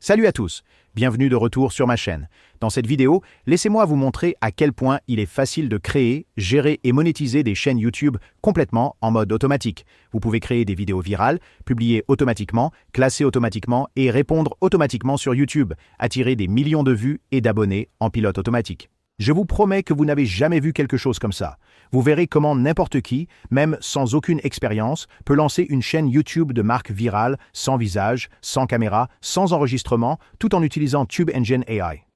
Salut à tous, bienvenue de retour sur ma chaîne. Dans cette vidéo, laissez-moi vous montrer à quel point il est facile de créer, gérer et monétiser des chaînes YouTube complètement en mode automatique. Vous pouvez créer des vidéos virales, publier automatiquement, classer automatiquement et répondre automatiquement sur YouTube, attirer des millions de vues et d'abonnés en pilote automatique. Je vous promets que vous n'avez jamais vu quelque chose comme ça. Vous verrez comment n'importe qui, même sans aucune expérience, peut lancer une chaîne YouTube de marque virale, sans visage, sans caméra, sans enregistrement, tout en utilisant TubeEngine AI.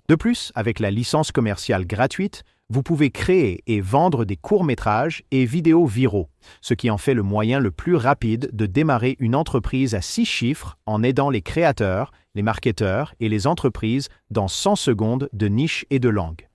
De plus, avec la licence commerciale gratuite, vous pouvez créer et vendre des courts-métrages et vidéos viraux, ce qui en fait le moyen le plus rapide de démarrer une entreprise à 6 chiffres en aidant les créateurs, les marketeurs et les entreprises dans 100 secondes de niche et de langue.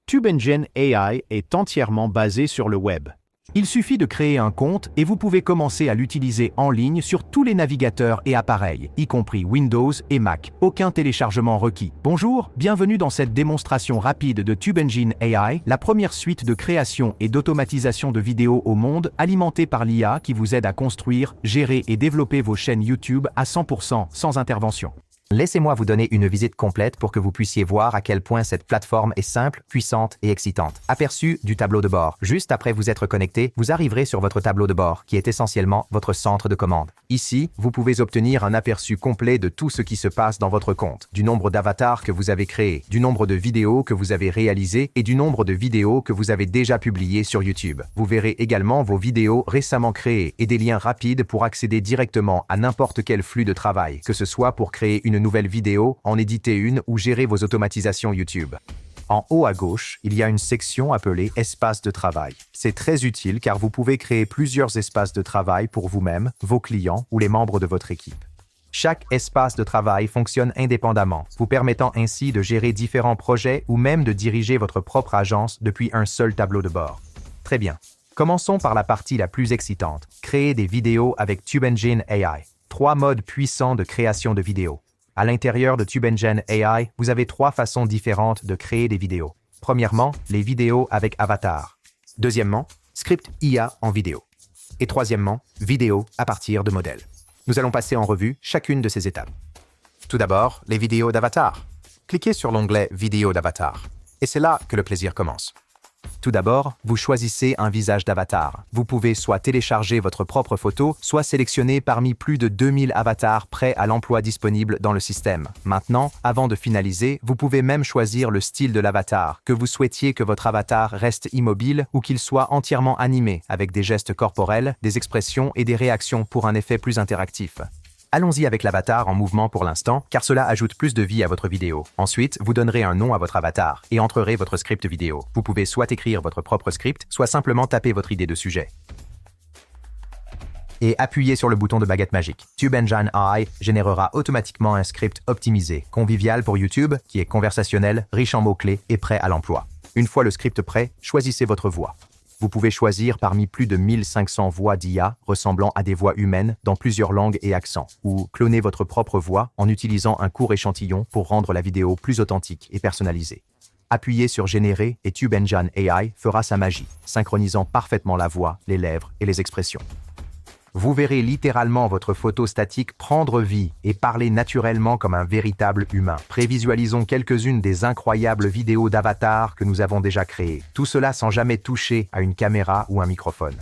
TubeEngine AI est entièrement basé sur le web. Il suffit de créer un compte et vous pouvez commencer à l'utiliser en ligne sur tous les navigateurs et appareils, y compris Windows et Mac. Aucun téléchargement requis. Bonjour, bienvenue dans cette démonstration rapide de TubeEngine AI, la première suite de création et d'automatisation de vidéos au monde, alimentée par l'IA qui vous aide à construire, gérer et développer vos chaînes YouTube à 100% sans intervention. Laissez-moi vous donner une visite complète pour que vous puissiez voir à quel point cette plateforme est simple, puissante et excitante. Aperçu du tableau de bord. Juste après vous être connecté, vous arriverez sur votre tableau de bord, qui est essentiellement votre centre de commande. Ici, vous pouvez obtenir un aperçu complet de tout ce qui se passe dans votre compte, du nombre d'avatars que vous avez créés, du nombre de vidéos que vous avez réalisées et du nombre de vidéos que vous avez déjà publiées sur YouTube. Vous verrez également vos vidéos récemment créées et des liens rapides pour accéder directement à n'importe quel flux de travail, que ce soit pour créer une nouvelle vidéo, en éditer une ou gérer vos automatisations YouTube. En haut à gauche, il y a une section appelée « Espace de travail ». C'est très utile car vous pouvez créer plusieurs espaces de travail pour vous-même, vos clients ou les membres de votre équipe. Chaque espace de travail fonctionne indépendamment, vous permettant ainsi de gérer différents projets ou même de diriger votre propre agence depuis un seul tableau de bord. Très bien. Commençons par la partie la plus excitante, créer des vidéos avec TubeEngine AI. 3 modes puissants de création de vidéos. À l'intérieur de TubeEngine AI, vous avez 3 façons différentes de créer des vidéos. Premièrement, les vidéos avec avatar. Deuxièmement, script IA en vidéo. Et troisièmement, vidéo à partir de modèles. Nous allons passer en revue chacune de ces étapes. Tout d'abord, les vidéos d'avatar. Cliquez sur l'onglet « Vidéo d'avatar ». Et c'est là que le plaisir commence. Tout d'abord, vous choisissez un visage d'avatar. Vous pouvez soit télécharger votre propre photo, soit sélectionner parmi plus de 2000 avatars prêts à l'emploi disponibles dans le système. Maintenant, avant de finaliser, vous pouvez même choisir le style de l'avatar, que vous souhaitiez que votre avatar reste immobile ou qu'il soit entièrement animé, avec des gestes corporels, des expressions et des réactions pour un effet plus interactif. Allons-y avec l'avatar en mouvement pour l'instant, car cela ajoute plus de vie à votre vidéo. Ensuite, vous donnerez un nom à votre avatar et entrerez votre script vidéo. Vous pouvez soit écrire votre propre script, soit simplement taper votre idée de sujet. Et appuyez sur le bouton de baguette magique. TubeEngine AI générera automatiquement un script optimisé, convivial pour YouTube, qui est conversationnel, riche en mots-clés et prêt à l'emploi. Une fois le script prêt, choisissez votre voix. Vous pouvez choisir parmi plus de 1500 voix d'IA ressemblant à des voix humaines dans plusieurs langues et accents, ou cloner votre propre voix en utilisant un court échantillon pour rendre la vidéo plus authentique et personnalisée. Appuyez sur Générer et TubeEngine AI fera sa magie, synchronisant parfaitement la voix, les lèvres et les expressions. Vous verrez littéralement votre photo statique prendre vie et parler naturellement comme un véritable humain. Prévisualisons quelques-unes des incroyables vidéos d'avatars que nous avons déjà créées. Tout cela sans jamais toucher à une caméra ou un microphone.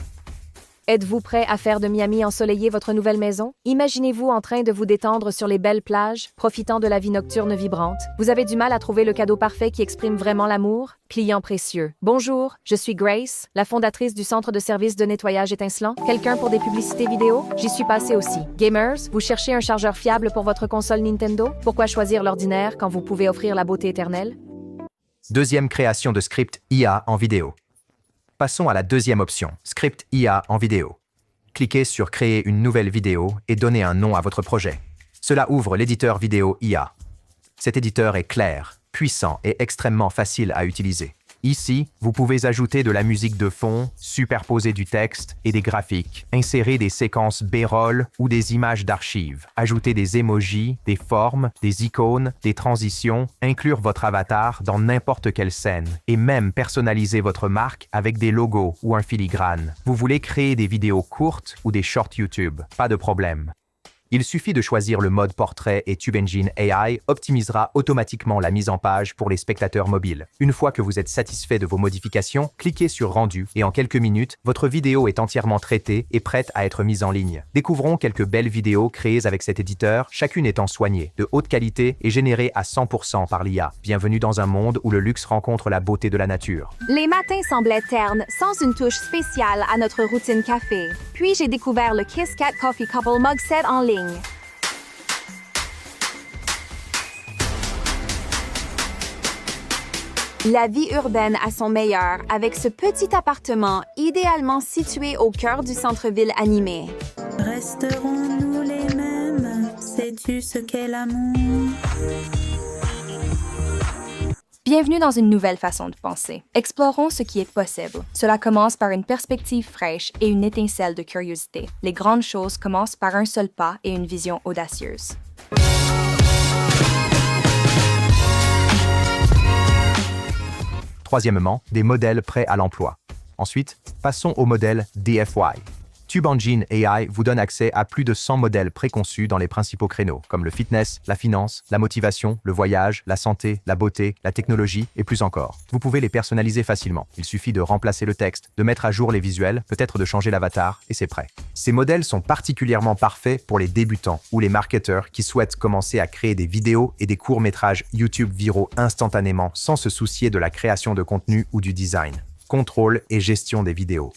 Êtes-vous prêt à faire de Miami ensoleillé votre nouvelle maison? Imaginez-vous en train de vous détendre sur les belles plages, profitant de la vie nocturne vibrante. Vous avez du mal à trouver le cadeau parfait qui exprime vraiment l'amour? Client précieux. Bonjour, je suis Grace, la fondatrice du centre de services de nettoyage étincelant. Quelqu'un pour des publicités vidéo? J'y suis passé aussi. Gamers, vous cherchez un chargeur fiable pour votre console Nintendo? Pourquoi choisir l'ordinaire quand vous pouvez offrir la beauté éternelle? Deuxième création de script IA en vidéo. Passons à la deuxième option, script IA en vidéo. Cliquez sur Créer une nouvelle vidéo et donnez un nom à votre projet. Cela ouvre l'éditeur vidéo IA. Cet éditeur est clair, puissant et extrêmement facile à utiliser. Ici, vous pouvez ajouter de la musique de fond, superposer du texte et des graphiques, insérer des séquences B-roll ou des images d'archives, ajouter des emojis, des formes, des icônes, des transitions, inclure votre avatar dans n'importe quelle scène et même personnaliser votre marque avec des logos ou un filigrane. Vous voulez créer des vidéos courtes ou des shorts YouTube? Pas de problème. Il suffit de choisir le mode portrait et TubeEngine AI optimisera automatiquement la mise en page pour les spectateurs mobiles. Une fois que vous êtes satisfait de vos modifications, cliquez sur Rendu et en quelques minutes, votre vidéo est entièrement traitée et prête à être mise en ligne. Découvrons quelques belles vidéos créées avec cet éditeur, chacune étant soignée, de haute qualité et générée à 100% par l'IA. Bienvenue dans un monde où le luxe rencontre la beauté de la nature. Les matins semblaient ternes, sans une touche spéciale à notre routine café. Puis j'ai découvert le Kiss Cat Coffee Couple Mug Set en ligne. La vie urbaine à son meilleur avec ce petit appartement idéalement situé au cœur du centre-ville animé. Resterons-nous les mêmes? Sais-tu ce qu'est l'amour? Bienvenue dans une nouvelle façon de penser. Explorons ce qui est possible. Cela commence par une perspective fraîche et une étincelle de curiosité. Les grandes choses commencent par un seul pas et une vision audacieuse. Troisièmement, des modèles prêts à l'emploi. Ensuite, passons au modèle DFY. TubeEngine AI vous donne accès à plus de 100 modèles préconçus dans les principaux créneaux, comme le fitness, la finance, la motivation, le voyage, la santé, la beauté, la technologie et plus encore. Vous pouvez les personnaliser facilement. Il suffit de remplacer le texte, de mettre à jour les visuels, peut-être de changer l'avatar, et c'est prêt. Ces modèles sont particulièrement parfaits pour les débutants ou les marketeurs qui souhaitent commencer à créer des vidéos et des courts-métrages YouTube viraux instantanément sans se soucier de la création de contenu ou du design. Contrôle et gestion des vidéos.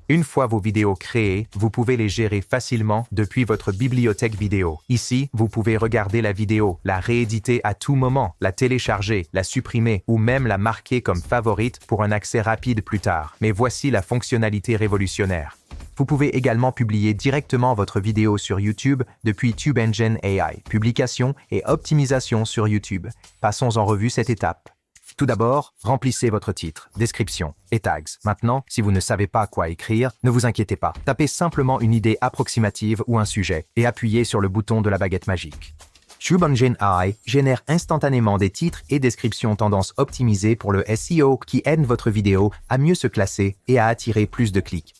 Une fois vos vidéos créées, vous pouvez les gérer facilement depuis votre bibliothèque vidéo. Ici, vous pouvez regarder la vidéo, la rééditer à tout moment, la télécharger, la supprimer ou même la marquer comme favorite pour un accès rapide plus tard. Mais voici la fonctionnalité révolutionnaire. Vous pouvez également publier directement votre vidéo sur YouTube depuis TubeEngine AI. Publication et optimisation sur YouTube. Passons en revue cette étape. Tout d'abord, remplissez votre titre, description et tags. Maintenant, si vous ne savez pas quoi écrire, ne vous inquiétez pas. Tapez simplement une idée approximative ou un sujet et appuyez sur le bouton de la baguette magique. TubeEngine AI génère instantanément des titres et descriptions tendance optimisées pour le SEO qui aident votre vidéo à mieux se classer et à attirer plus de clics.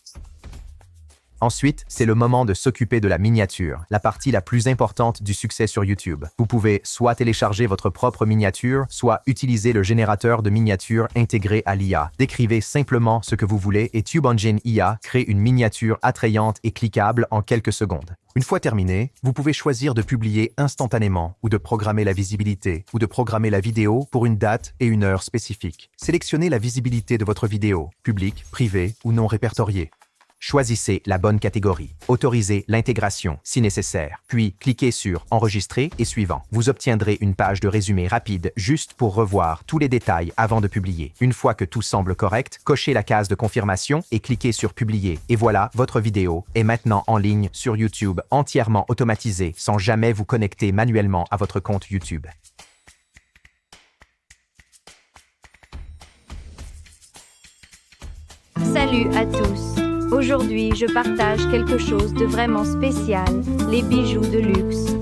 Ensuite, c'est le moment de s'occuper de la miniature, la partie la plus importante du succès sur YouTube. Vous pouvez soit télécharger votre propre miniature, soit utiliser le générateur de miniatures intégré à l'IA. Décrivez simplement ce que vous voulez et TubeEngine IA crée une miniature attrayante et cliquable en quelques secondes. Une fois terminé, vous pouvez choisir de publier instantanément ou de programmer la visibilité ou de programmer la vidéo pour une date et une heure spécifiques. Sélectionnez la visibilité de votre vidéo, publique, privée ou non répertoriée. Choisissez la bonne catégorie. Autorisez l'intégration si nécessaire. Puis, cliquez sur « Enregistrer » et suivant. Vous obtiendrez une page de résumé rapide juste pour revoir tous les détails avant de publier. Une fois que tout semble correct, cochez la case de confirmation et cliquez sur « Publier ». Et voilà, votre vidéo est maintenant en ligne sur YouTube, entièrement automatisée, sans jamais vous connecter manuellement à votre compte YouTube. Salut à tous! Aujourd'hui, je partage quelque chose de vraiment spécial, les bijoux de luxe.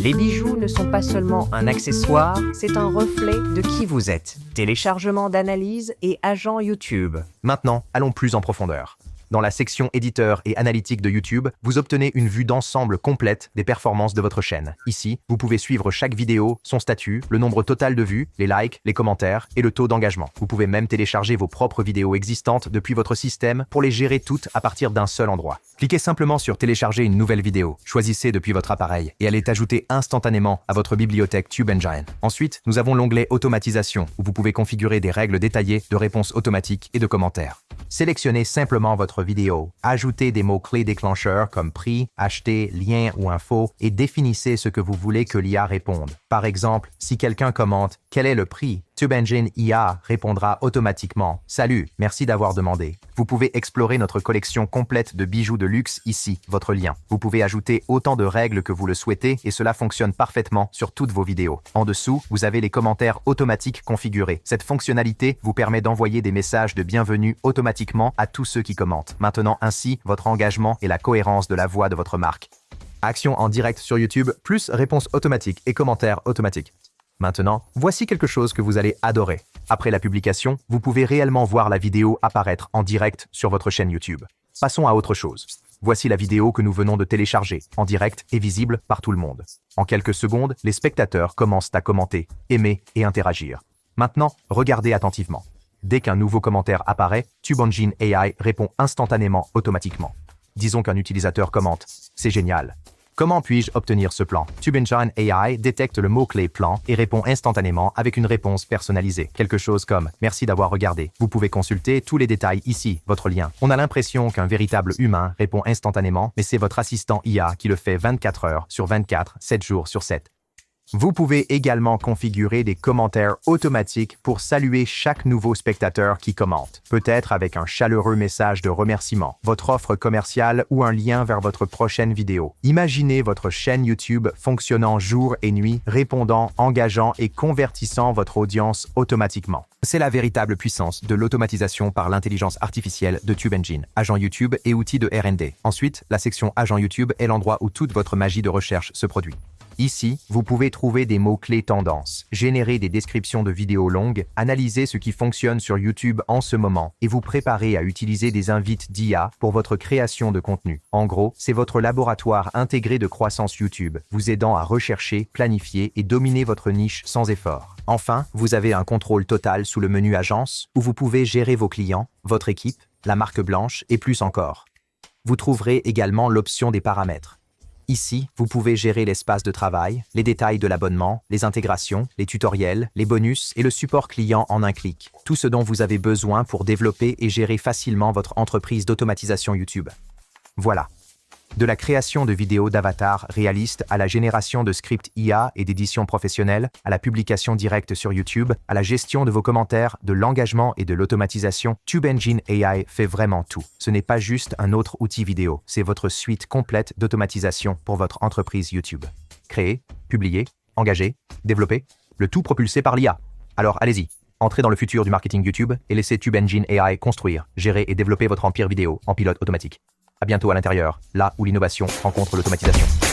Les bijoux ne sont pas seulement un accessoire, c'est un reflet de qui vous êtes. Téléchargement d'analyse et agent YouTube. Maintenant, allons plus en profondeur. Dans la section éditeur et analytique de YouTube, vous obtenez une vue d'ensemble complète des performances de votre chaîne. Ici, vous pouvez suivre chaque vidéo, son statut, le nombre total de vues, les likes, les commentaires et le taux d'engagement. Vous pouvez même télécharger vos propres vidéos existantes depuis votre système pour les gérer toutes à partir d'un seul endroit. Cliquez simplement sur télécharger une nouvelle vidéo, choisissez depuis votre appareil et elle est ajoutée instantanément à votre bibliothèque TubeEngine. Ensuite, nous avons l'onglet automatisation où vous pouvez configurer des règles détaillées de réponses automatiques et de commentaires. Sélectionnez simplement votre vidéo, ajoutez des mots-clés déclencheurs comme prix, acheter, lien ou info et définissez ce que vous voulez que l'IA réponde. Par exemple, si quelqu'un commente « Quel est le prix ?», TubeEngine IA répondra automatiquement « Salut, merci d'avoir demandé ». Vous pouvez explorer notre collection complète de bijoux de luxe ici, votre lien. Vous pouvez ajouter autant de règles que vous le souhaitez et cela fonctionne parfaitement sur toutes vos vidéos. En dessous, vous avez les commentaires automatiques configurés. Cette fonctionnalité vous permet d'envoyer des messages de bienvenue automatiquement à tous ceux qui commentent, maintenant ainsi votre engagement et la cohérence de la voix de votre marque. Action en direct sur YouTube, plus réponse automatique et commentaires automatiques. Maintenant, voici quelque chose que vous allez adorer. Après la publication, vous pouvez réellement voir la vidéo apparaître en direct sur votre chaîne YouTube. Passons à autre chose. Voici la vidéo que nous venons de télécharger, en direct et visible par tout le monde. En quelques secondes, les spectateurs commencent à commenter, aimer et interagir. Maintenant, regardez attentivement. Dès qu'un nouveau commentaire apparaît, TubeEngine AI répond instantanément, automatiquement. Disons qu'un utilisateur commente « C'est génial ». Comment puis-je obtenir ce plan? TubeEngine AI détecte le mot-clé plan et répond instantanément avec une réponse personnalisée. Quelque chose comme « Merci d'avoir regardé. Vous pouvez consulter tous les détails ici, votre lien ». On a l'impression qu'un véritable humain répond instantanément, mais c'est votre assistant IA qui le fait 24 heures sur 24, 7 jours sur 7. Vous pouvez également configurer des commentaires automatiques pour saluer chaque nouveau spectateur qui commente, peut-être avec un chaleureux message de remerciement, votre offre commerciale ou un lien vers votre prochaine vidéo. Imaginez votre chaîne YouTube fonctionnant jour et nuit, répondant, engageant et convertissant votre audience automatiquement. C'est la véritable puissance de l'automatisation par l'intelligence artificielle de TubeEngine, agent YouTube et outils de R&D. Ensuite, la section agent YouTube est l'endroit où toute votre magie de recherche se produit. Ici, vous pouvez trouver des mots-clés tendances, générer des descriptions de vidéos longues, analyser ce qui fonctionne sur YouTube en ce moment et vous préparer à utiliser des invites d'IA pour votre création de contenu. En gros, c'est votre laboratoire intégré de croissance YouTube, vous aidant à rechercher, planifier et dominer votre niche sans effort. Enfin, vous avez un contrôle total sous le menu Agence, où vous pouvez gérer vos clients, votre équipe, la marque blanche et plus encore. Vous trouverez également l'option des paramètres. Ici, vous pouvez gérer l'espace de travail, les détails de l'abonnement, les intégrations, les tutoriels, les bonus et le support client en un clic. Tout ce dont vous avez besoin pour développer et gérer facilement votre entreprise d'automatisation YouTube. Voilà. De la création de vidéos d'avatars réalistes à la génération de scripts IA et d'éditions professionnelles, à la publication directe sur YouTube, à la gestion de vos commentaires, de l'engagement et de l'automatisation, TubeEngine AI fait vraiment tout. Ce n'est pas juste un autre outil vidéo, c'est votre suite complète d'automatisation pour votre entreprise YouTube. Créer, publier, engager, développer, le tout propulsé par l'IA. Alors allez-y, entrez dans le futur du marketing YouTube et laissez TubeEngine AI construire, gérer et développer votre empire vidéo en pilote automatique. À bientôt à l'intérieur, là où l'innovation rencontre l'automatisation.